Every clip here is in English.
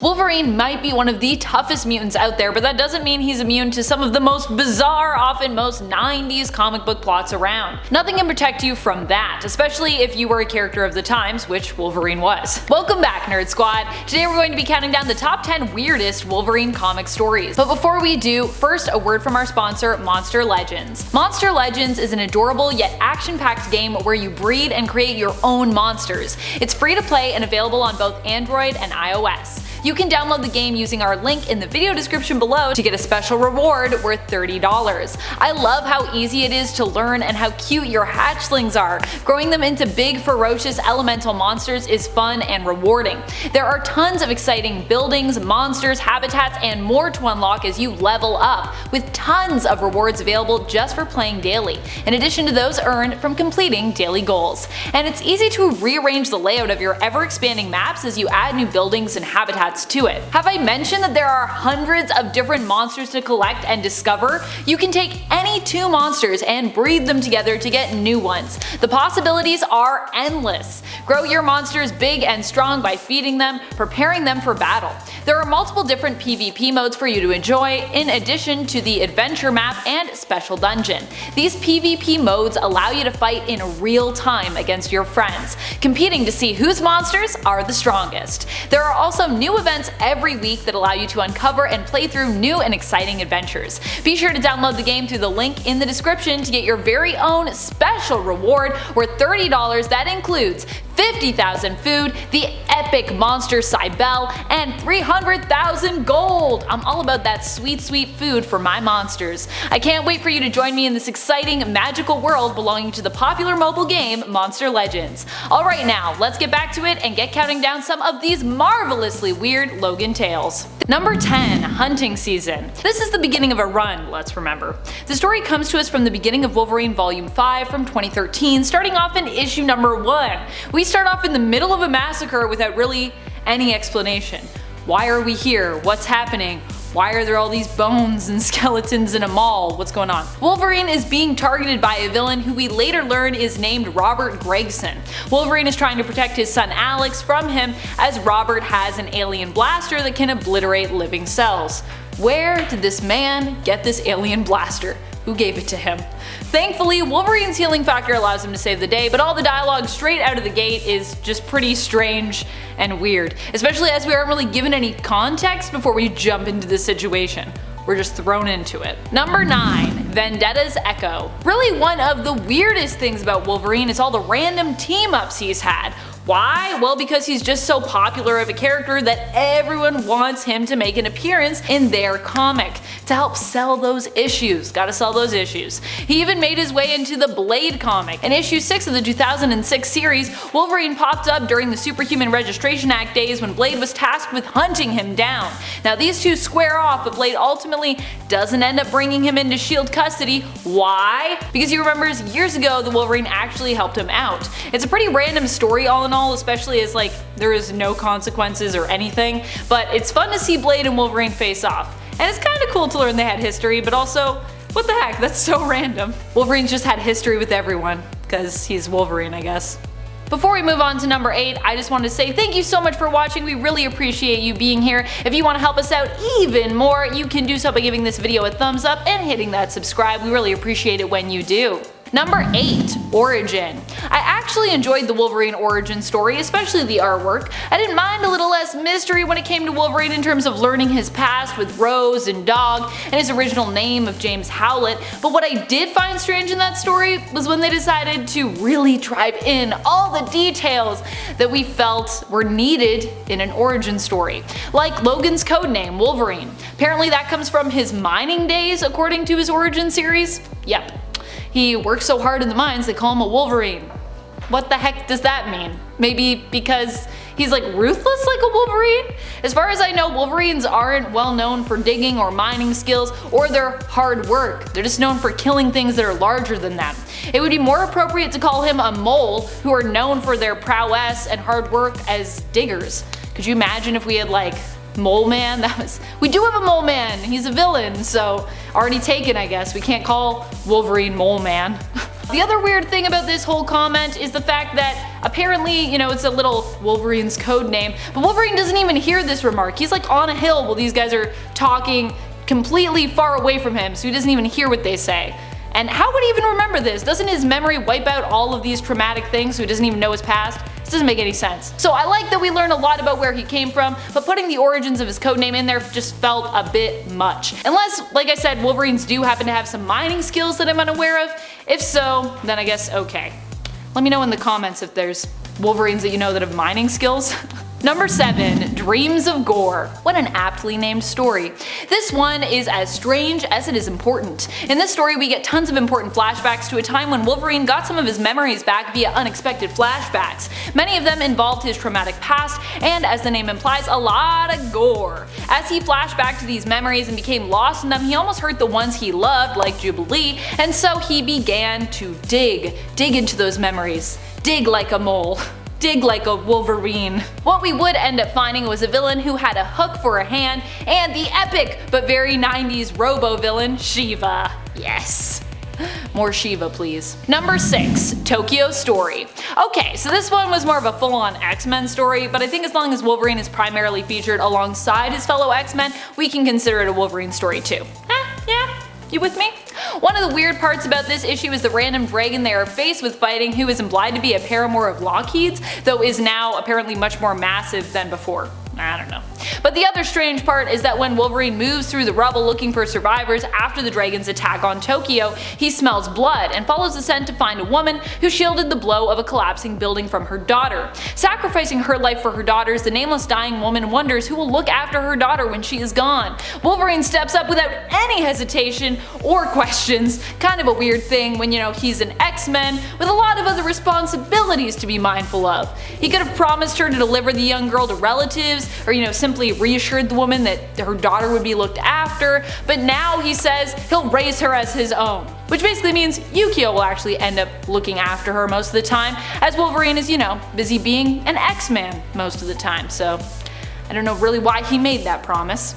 Wolverine might be one of the toughest mutants out there, but that doesn't mean he's immune to some of the most bizarre, often most 90s comic book plots around. Nothing can protect you from that, especially if you were a character of the times, which Wolverine was. Welcome back, Nerd Squad! Today we're going to be counting down the top 10 weirdest Wolverine comic stories. But before we do, first a word from our sponsor, Monster Legends. Monster Legends is an adorable yet action-packed game where you breed and create your own monsters. It's free to play and available on both Android and iOS. You can download the game using our link in the video description below to get a special reward worth $30. I love how easy it is to learn and how cute your hatchlings are. Growing them into big, ferocious elemental monsters is fun and rewarding. There are tons of exciting buildings, monsters, habitats, and more to unlock as you level up, with tons of rewards available just for playing daily, in addition to those earned from completing daily goals. And it's easy to rearrange the layout of your ever-expanding maps as you add new buildings and habitats to it. Have I mentioned that there are hundreds of different monsters to collect and discover? You can take any two monsters and breed them together to get new ones. The possibilities are endless. Grow your monsters big and strong by feeding them, preparing them for battle. There are multiple different PvP modes for you to enjoy, in addition to the adventure map and special dungeon. These PvP modes allow you to fight in real time against your friends, competing to see whose monsters are the strongest. There are also new events every week that allow you to uncover and play through new and exciting adventures. Be sure to download the game through the link in the description to get your very own special reward worth $30 that includes 50,000 food, the epic monster Cybele, and 300,000 gold! I'm all about that sweet food for my monsters. I can't wait for you to join me in this exciting, magical world belonging to the popular mobile game Monster Legends. Alright now, let's get back to it and get counting down some of these marvelously weird Logan tales. Number 10. Hunting Season. This is the beginning of a run, let's remember. The story comes to us from the beginning of Wolverine Volume 5 from 2013, starting off in issue number 1. We start off in the middle of a massacre without really any explanation. Why are we here? What's happening? Why are there all these bones and skeletons in a mall? What's going on? Wolverine is being targeted by a villain who we later learn is named Robert Gregson. Wolverine is trying to protect his son Alex from him, as Robert has an alien blaster that can obliterate living cells. Where did this man get this alien blaster? Who gave it to him? Thankfully, Wolverine's healing factor allows him to save the day, but all the dialogue straight out of the gate is just pretty strange and weird, especially as we aren't really given any context before we jump into the situation. We're just thrown into it. Number 9. Vendetta's Echo. Really one of the weirdest things about Wolverine is all the random team-ups he's had. Why? Well, because he's just so popular of a character that everyone wants him to make an appearance in their comic to help sell those issues. Gotta sell those issues. He even made his way into the Blade comic. In issue 6 of the 2006 series, Wolverine popped up during the Superhuman Registration Act days when Blade was tasked with hunting him down. Now these two square off, but Blade ultimately doesn't end up bringing him into S.H.I.E.L.D. custody. Why? Because he remembers years ago the Wolverine actually helped him out. It's a pretty random story all in all, especially as there is no consequences or anything, but it's fun to see Blade and Wolverine face off. And it's kinda cool to learn they had history, but also, what the heck, that's so random. Wolverine's just had history with everyone, because he's Wolverine, I guess. Before we move on to number 8, I just wanted to say thank you so much for watching. We really appreciate you being here. If you want to help us out even more, you can do so by giving this video a thumbs up and hitting that subscribe. We really appreciate it when you do. Number 8. Origin. I actually enjoyed the Wolverine origin story, especially the artwork. I didn't mind a little less mystery when it came to Wolverine in terms of learning his past with Rose and Dog and his original name of James Howlett, but what I did find strange in that story was when they decided to really drive in all the details that we felt were needed in an origin story. Like Logan's codename, Wolverine. Apparently that comes from his mining days according to his origin series. Yep. He works so hard in the mines they call him a Wolverine. What the heck does that mean? Maybe because he's ruthless like a Wolverine? As far as I know, Wolverines aren't well known for digging or mining skills or their hard work. They're just known for killing things that are larger than them. It would be more appropriate to call him a mole, who are known for their prowess and hard work as diggers. Could you imagine if we had Mole Man? We do have a Mole Man, he's a villain, so already taken I guess. We can't call Wolverine Mole Man. The other weird thing about this whole comment is the fact that apparently, it's a little Wolverine's code name, but Wolverine doesn't even hear this remark. He's like on a hill while these guys are talking completely far away from him, so he doesn't even hear what they say. And how would he even remember this? Doesn't his memory wipe out all of these traumatic things so he doesn't even know his past? This doesn't make any sense. So I like that we learn a lot about where he came from, but putting the origins of his codename in there just felt a bit much. Unless, like I said, Wolverines do happen to have some mining skills that I'm unaware of. If so, then I guess okay. Let me know in the comments if there's Wolverines that you know that have mining skills. Number 7. Dreams of Gore. What an aptly named story. This one is as strange as it is important. In this story we get tons of important flashbacks to a time when Wolverine got some of his memories back via unexpected flashbacks. Many of them involved his traumatic past, and as the name implies, a lot of gore. As he flashed back to these memories and became lost in them, he almost hurt the ones he loved, like Jubilee, and so he began to dig into those memories. Dig like a mole. Dig like a Wolverine. What we would end up finding was a villain who had a hook for a hand, and the epic but very 90s robo-villain Shiva. Yes. More Shiva, please. Number 6. Tokyo Story. Okay, so this one was more of a full-on X-Men story, but I think as long as Wolverine is primarily featured alongside his fellow X-Men, we can consider it a Wolverine story too. Yeah? You with me? One of the weird parts about this issue is the random dragon they are faced with fighting, who is implied to be a paramour of Lockheed's, though is now apparently much more massive than before. I don't know. But the other strange part is that when Wolverine moves through the rubble looking for survivors after the dragon's attack on Tokyo, he smells blood and follows the scent to find a woman who shielded the blow of a collapsing building from her daughter. Sacrificing her life for her daughters, the nameless dying woman wonders who will look after her daughter when she is gone. Wolverine steps up without any hesitation or questions. Kind of a weird thing when, he's an X-Men with a lot of other responsibilities to be mindful of. He could have promised her to deliver the young girl to relatives, or simply reassured the woman that her daughter would be looked after, but now he says he'll raise her as his own. Which basically means Yukio will actually end up looking after her most of the time, as Wolverine is, busy being an X-Man most of the time, so I don't know really why he made that promise.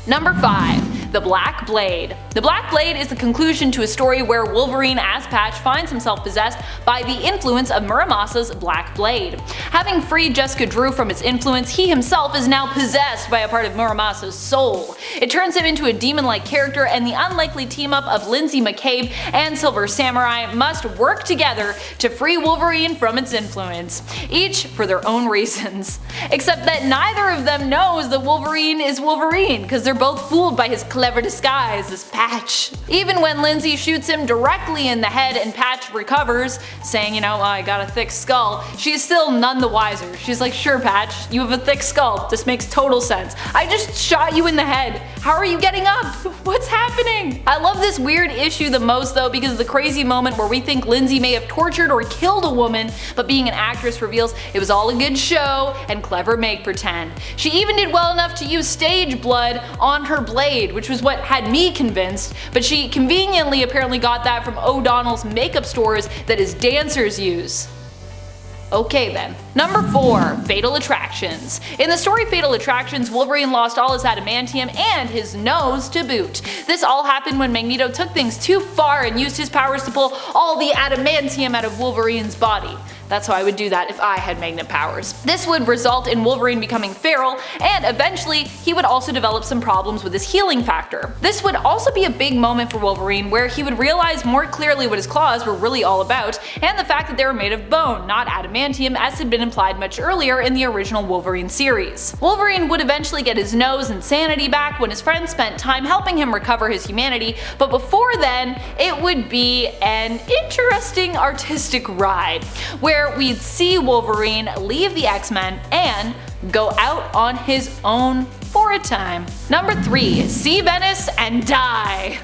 Number 5. The Black Blade. The Black Blade is the conclusion to a story where Wolverine as Patch finds himself possessed by the influence of Muramasa's Black Blade. Having freed Jessica Drew from its influence, he himself is now possessed by a part of Muramasa's soul. It turns him into a demon-like character, and the unlikely team-up of Lindsay McCabe and Silver Samurai must work together to free Wolverine from its influence, each for their own reasons. Except that neither of them knows that Wolverine is Wolverine, because they're both fooled by his clever disguise as Patch. Even when Lindsay shoots him directly in the head and Patch recovers, saying, I got a thick skull, she's still none the wiser. She's like, sure Patch, you have a thick skull, this makes total sense. I just shot you in the head. How are you getting up? What's happening? I love this weird issue the most though because of the crazy moment where we think Lindsay may have tortured or killed a woman, but being an actress reveals it was all a good show and clever make pretend. She even did well enough to use stage blood on her blade, which was what had me convinced, but she conveniently apparently got that from O'Donnell's makeup stores that his dancers use. Okay then. Number 4. Fatal Attractions. In the story Fatal Attractions, Wolverine lost all his adamantium and his nose to boot. This all happened when Magneto took things too far and used his powers to pull all the adamantium out of Wolverine's body. That's how I would do that if I had magnet powers. This would result in Wolverine becoming feral, and eventually he would also develop some problems with his healing factor. This would also be a big moment for Wolverine where he would realize more clearly what his claws were really all about, and the fact that they were made of bone, not adamantium, as had been implied much earlier in the original Wolverine series. Wolverine would eventually get his nose and sanity back when his friends spent time helping him recover his humanity, but before then, it would be an interesting artistic ride, where we'd see Wolverine leave the X-Men and go out on his own for a time. Number 3. See Venice and Die.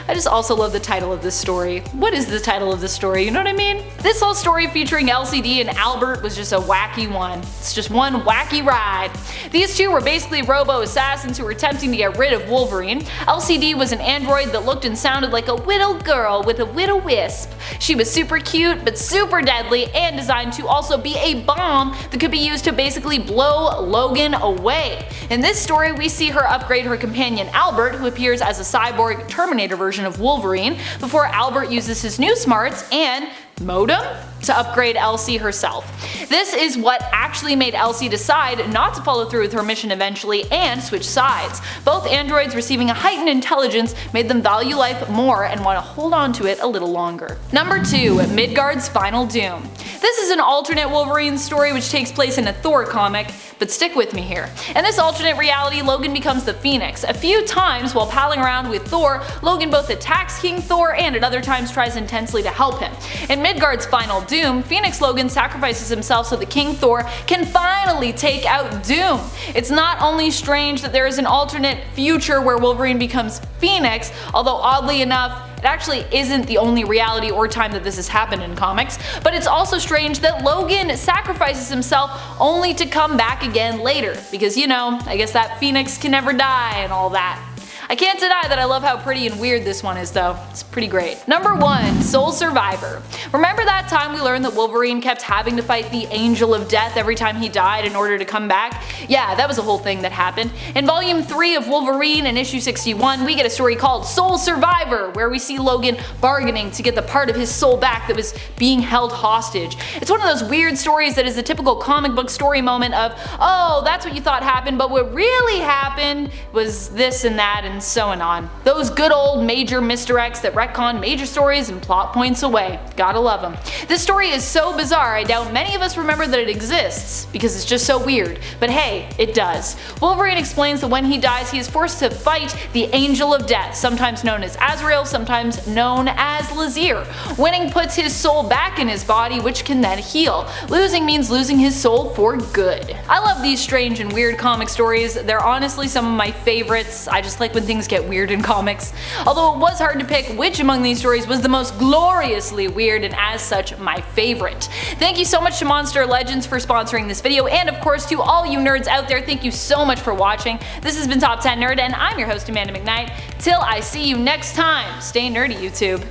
I just also love the title of this story. What is the title of this story, you know what I mean? This whole story featuring LCD and Albert was just a wacky one. It's just one wacky ride. These two were basically robo-assassins who were attempting to get rid of Wolverine. LCD was an android that looked and sounded like a little girl with a little wisp. She was super cute but super deadly and designed to also be a bomb that could be used to basically blow Logan away. In this story, we see her upgrade her companion Albert, who appears as a cyborg Terminator version of Wolverine, before Albert uses his new smarts and modem to upgrade Elsie herself. This is what actually made Elsie decide not to follow through with her mission eventually and switch sides. Both androids receiving a heightened intelligence made them value life more and want to hold on to it a little longer. Number 2. Midgard's Final Doom. This is an alternate Wolverine story which takes place in a Thor comic, but stick with me here. In this alternate reality, Logan becomes the Phoenix. A few times while palling around with Thor, Logan both attacks King Thor and at other times tries intensely to help him. In Midgard's Final Doom, Phoenix Logan sacrifices himself so that King Thor can finally take out Doom. It's not only strange that there is an alternate future where Wolverine becomes Phoenix, although oddly enough, it actually isn't the only reality or time that this has happened in comics, but it's also strange that Logan sacrifices himself only to come back again later, because you know, I guess that Phoenix can never die and all that. I can't deny that I love how pretty and weird this one is though. It's pretty great. Number 1. Soul Survivor. Remember that time we learned that Wolverine kept having to fight the Angel of Death every time he died in order to come back? Yeah, that was a whole thing that happened. In volume 3 of Wolverine in issue 61, we get a story called Soul Survivor, where we see Logan bargaining to get the part of his soul back that was being held hostage. It's one of those weird stories that is the typical comic book story moment of, oh, that's what you thought happened, but what really happened was this and that and so on. Those good old major misdirects that retcon major stories and plot points away. Gotta love them. This story is so bizarre I doubt many of us remember that it exists, because it's just so weird. But hey, it does. Wolverine explains that when he dies he is forced to fight the Angel of Death, sometimes known as Azrael, sometimes known as Lazir. Winning puts his soul back in his body, which can then heal. Losing means losing his soul for good. I love these strange and weird comic stories. They're honestly some of my favorites. I just like when things get weird in comics. Although it was hard to pick which among these stories was the most gloriously weird and as such my favorite. Thank you so much to Monster Legends for sponsoring this video, and of course to all you nerds out there, thank you so much for watching. This has been Top 10 Nerd and I'm your host Amanda McKnight. Till I see you next time, stay nerdy YouTube.